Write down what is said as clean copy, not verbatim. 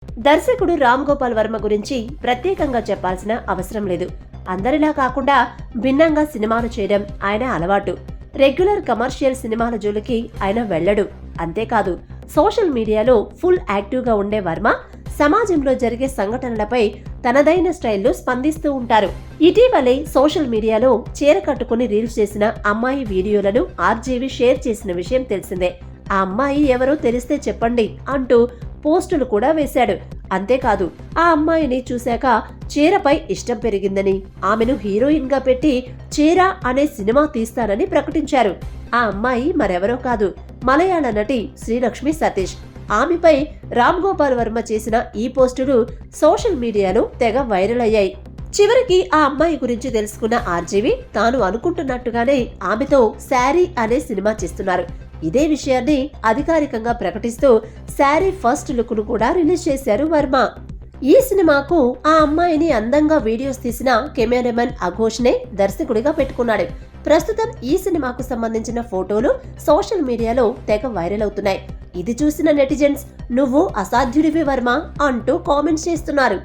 దర్శకుడు రామ్ గోపాల్ వర్మ గురించి ప్రత్యేకంగా చెప్పాల్సిన అవసరం లేదు. అందరిలా కాకుండా భిన్నంగా సినిమాలు చేయడం ఆయన అలవాటు. రెగ్యులర్ కమర్షియల్ సినిమాల జోలికి ఆయన వెళ్ళడు. అంతేకాదు, సోషల్ మీడియాలో ఫుల్ యాక్టివ్గా ఉండే వర్మ సమాజంలో జరిగే సంఘటనలపై తనదైన స్టైల్లో స్పందిస్తూ ఉంటారు. ఇటీవలే సోషల్ మీడియాలో చీర కట్టుకుని రీల్స్ చేసిన అమ్మాయి వీడియోలను ఆర్జీవి షేర్ చేసిన విషయం తెలిసిందే. ఆ అమ్మాయి ఎవరో తెలిస్తే చెప్పండి అంటూ పోస్టులు కూడా వేశాడు. అంతేకాదు, ఆ అమ్మాయిని చూశాక చీరపై ఇష్టం పెరిగిందని, ఆమెను హీరోయిన్ గా పెట్టి చీర అనే సినిమా తీస్తానని ప్రకటించారు. ఆ అమ్మాయి మరెవరో కాదు, మలయాళ నటి శ్రీలక్ష్మి సతీష్. ఆమెపై రామ్ గోపాల్ వర్మ చేసిన ఈ పోస్టులు సోషల్ మీడియాలో తెగ వైరల్ అయ్యాయి. చివరికి ఆ అమ్మాయి గురించి తెలుసుకున్న ఆర్జీవి తాను అనుకుంటున్నట్టుగానే ఆమెతో శారీ అనే సినిమా చేస్తున్నారు. ఇదే విషయాన్ని అధికారికంగా ప్రకటిస్తూ శారీ ఫస్ట్ లుక్ ను కూడా రిలీజ్ చేశారు వర్మ. ఈ సినిమాకు ఆ అమ్మాయిని అందంగా వీడియోస్ తీసిన కెమెరామెన్ అఘోష్ నే దర్శకుడిగా పెట్టుకున్నాడు. ప్రస్తుతం ఈ సినిమాకు సంబంధించిన ఫోటోలు సోషల్ మీడియాలో తెగ వైరల్ అవుతున్నాయి. ఇది చూసిన నెటిజన్స్ "నువ్వు అసాధ్యుడివి వర్మ" అంటూ కామెంట్స్ చేస్తున్నారు.